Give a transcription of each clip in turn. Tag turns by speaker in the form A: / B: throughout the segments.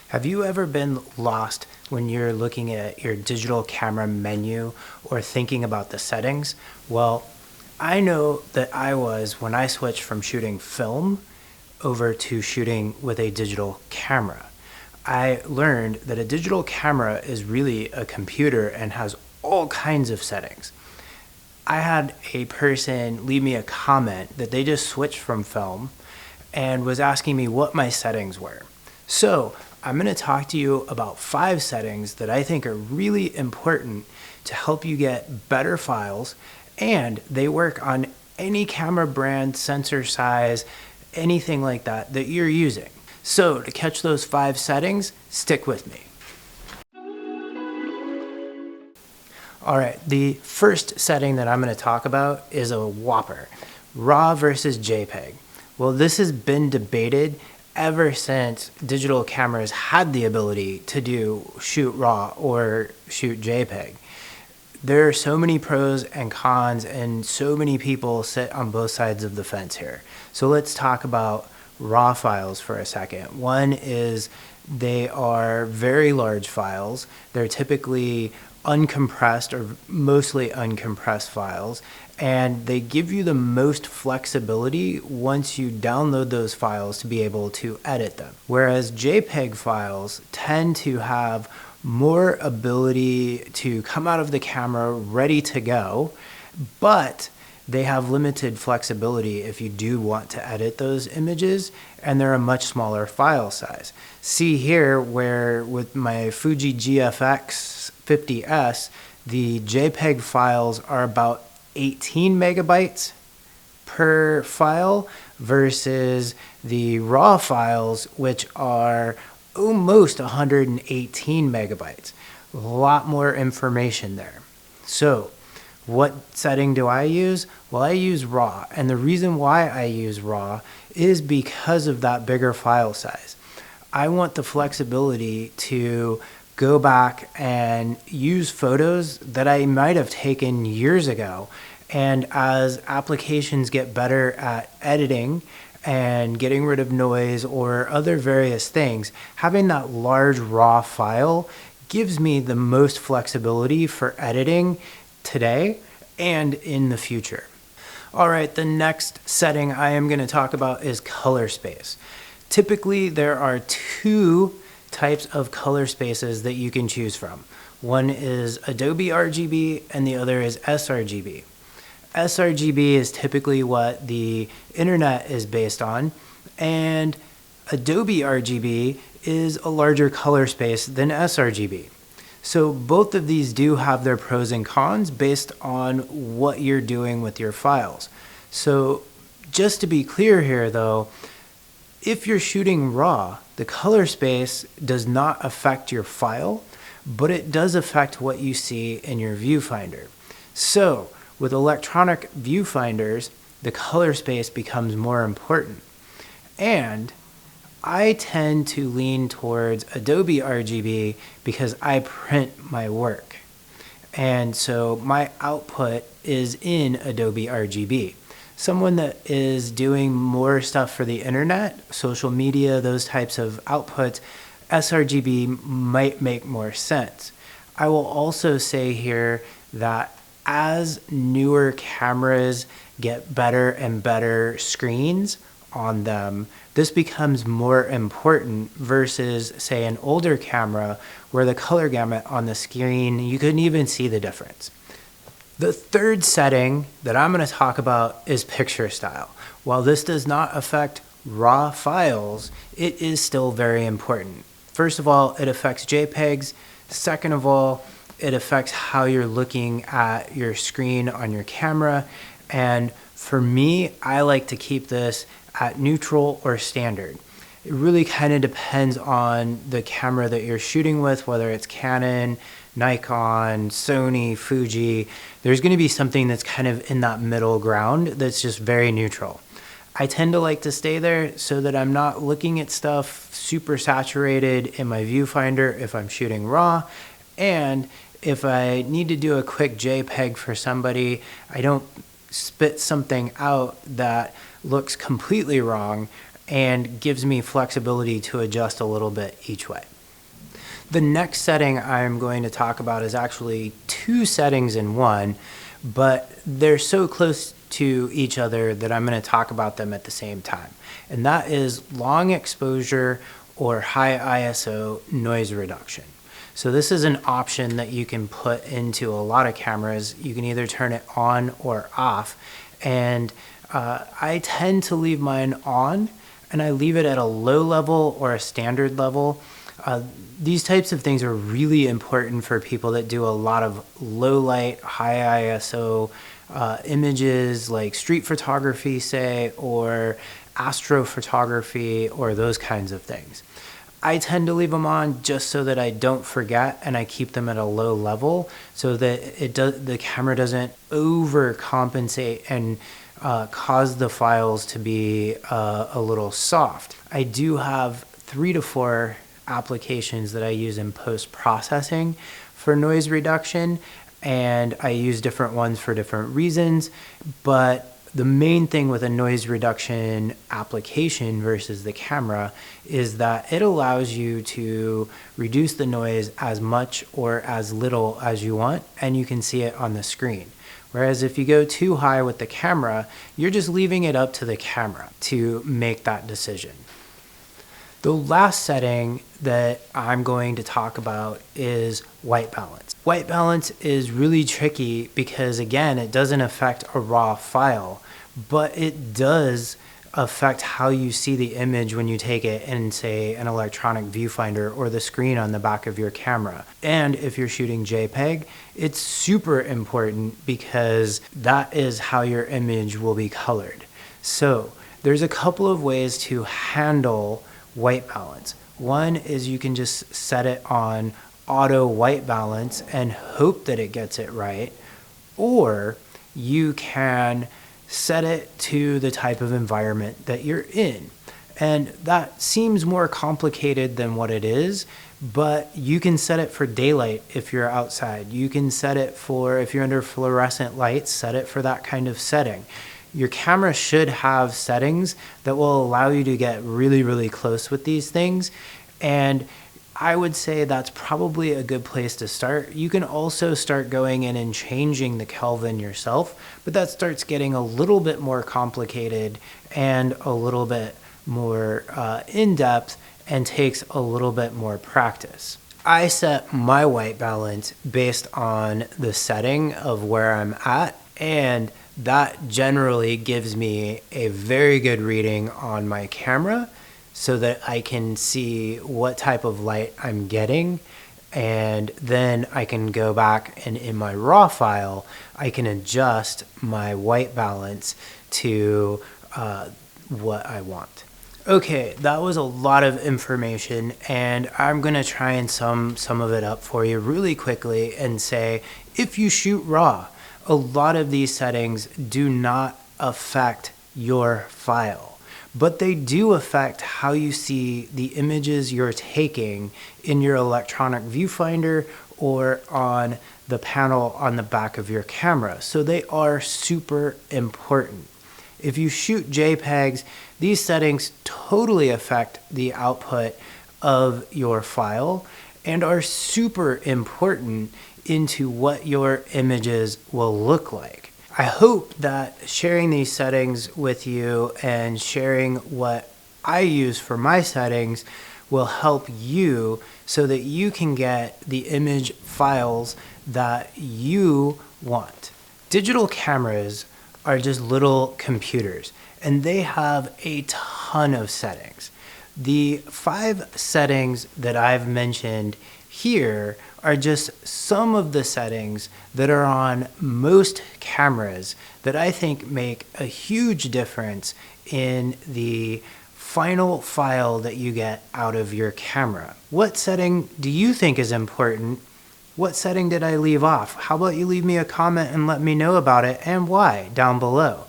A: Have you ever been lost when you're looking at your digital camera menu or thinking about the settings? Well, I know that I was when I switched from shooting film over to shooting with a digital camera. I learned that a digital camera is really a computer and has all kinds of settings. I had a person leave me a comment that they just switched from film and was asking me what my settings were. So I'm going to talk to you about 5 settings that I think are really important to help you get better files, and they work on any camera brand, sensor size, anything like that that you're using. So to catch those 5 settings, stick with me. All right, the first setting that I'm going to talk about is a whopper, RAW versus JPEG. Well, this has been debated ever since digital cameras had the ability to shoot RAW or shoot JPEG. There are so many pros and cons, and so many people sit on both sides of the fence here. So let's talk about RAW files for a second. One is they are very large files. They're typically uncompressed or mostly uncompressed files, and they give you the most flexibility once you download those files to be able to edit them. Whereas JPEG files tend to have more ability to come out of the camera ready to go, but they have limited flexibility if you do want to edit those images, and they're a much smaller file size. See here where with my Fuji GFX 50S, the JPEG files are about 18 megabytes per file versus the RAW files, which are almost 118 megabytes. A lot more information there. So what setting do I use? Well, I use RAW, and the reason why I use RAW is because of that bigger file size. I want the flexibility to go back and use photos that I might have taken years ago. And as applications get better at editing and getting rid of noise or other various things, having that large RAW file gives me the most flexibility for editing today and in the future. All right, the next setting I am going to talk about is color space. Typically, there are 2 types of color spaces that you can choose from. One is Adobe RGB and the other is sRGB. sRGB is typically what the internet is based on, and Adobe RGB is a larger color space than sRGB. So both of these do have their pros and cons based on what you're doing with your files. So just to be clear here though, if you're shooting RAW, the color space does not affect your file, but it does affect what you see in your viewfinder. So with electronic viewfinders, the color space becomes more important. And I tend to lean towards Adobe RGB because I print my work. And so my output is in Adobe RGB. Someone that is doing more stuff for the internet, social media, those types of outputs, sRGB might make more sense. I will also say here that as newer cameras get better and better screens on them, this becomes more important versus, say, an older camera where the color gamut on the screen, you couldn't even see the difference. The third setting that I'm going to talk about is picture style. While this does not affect RAW files, it is still very important. First of all, it affects JPEGs. Second of all, it affects how you're looking at your screen on your camera. And for me, I like to keep this at neutral or standard. It really kind of depends on the camera that you're shooting with, whether it's Canon, Nikon, Sony, Fuji. There's going to be something that's kind of in that middle ground that's just very neutral. I tend to like to stay there so that I'm not looking at stuff super saturated in my viewfinder if I'm shooting RAW, and if I need to do a quick JPEG for somebody, I don't spit something out that looks completely wrong and gives me flexibility to adjust a little bit each way. The next setting I'm going to talk about is actually two settings in one, but they're so close to each other that I'm going to talk about them at the same time. And that is long exposure or high ISO noise reduction. So this is an option that you can put into a lot of cameras. You can either turn it on or off. And I tend to leave mine on, and I leave it at a low level or a standard level. These types of things are really important for people that do a lot of low light, high ISO images like street photography, say, or astrophotography, or those kinds of things. I tend to leave them on just so that I don't forget, and I keep them at a low level so that the camera doesn't overcompensate and cause the files to be a little soft. I do have 3 to 4 applications that I use in post-processing for noise reduction, and I use different ones for different reasons, but the main thing with a noise reduction application versus the camera is that it allows you to reduce the noise as much or as little as you want, and you can see it on the screen. Whereas if you go too high with the camera, you're just leaving it up to the camera to make that decision. The last setting that I'm going to talk about is white balance. White balance is really tricky because, again, it doesn't affect a raw file, but it does affect how you see the image when you take it in, say, an electronic viewfinder or the screen on the back of your camera. And if you're shooting JPEG, it's super important because that is how your image will be colored. So there's a couple of ways to handle white balance. One is you can just set it on auto white balance and hope that it gets it right, or you can set it to the type of environment that you're in. And that seems more complicated than what it is, but you can set it for daylight if you're outside. You can set it for, if you're under fluorescent lights, set it for that kind of setting. Your camera should have settings that will allow you to get really, really close with these things. And I would say that's probably a good place to start. You can also start going in and changing the Kelvin yourself, but that starts getting a little bit more complicated and a little bit more in-depth and takes a little bit more practice. I set my white balance based on the setting of where I'm at, and that generally gives me a very good reading on my camera so that I can see what type of light I'm getting, and then I can go back and in my raw file, I can adjust my white balance to what I want. Okay, that was a lot of information, and I'm gonna try and sum some of it up for you really quickly and say, if you shoot raw, a lot of these settings do not affect your file, but they do affect how you see the images you're taking in your electronic viewfinder or on the panel on the back of your camera. So they are super important. If you shoot JPEGs, these settings totally affect the output of your file and are super important into what your images will look like. I hope that sharing these settings with you and sharing what I use for my settings will help you so that you can get the image files that you want. Digital cameras are just little computers, and they have a ton of settings. The 5 settings that I've mentioned here are just some of the settings that are on most cameras that I think make a huge difference in the final file that you get out of your camera. What setting do you think is important? What setting did I leave off? How about you leave me a comment and let me know about it and why down below.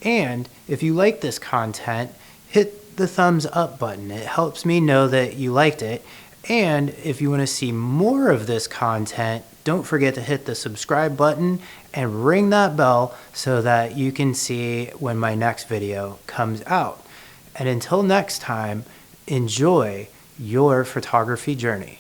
A: And if you like this content, hit the thumbs up button. It helps me know that you liked it. And if you want to see more of this content, don't forget to hit the subscribe button and ring that bell so that you can see when my next video comes out. And until next time, enjoy your photography journey.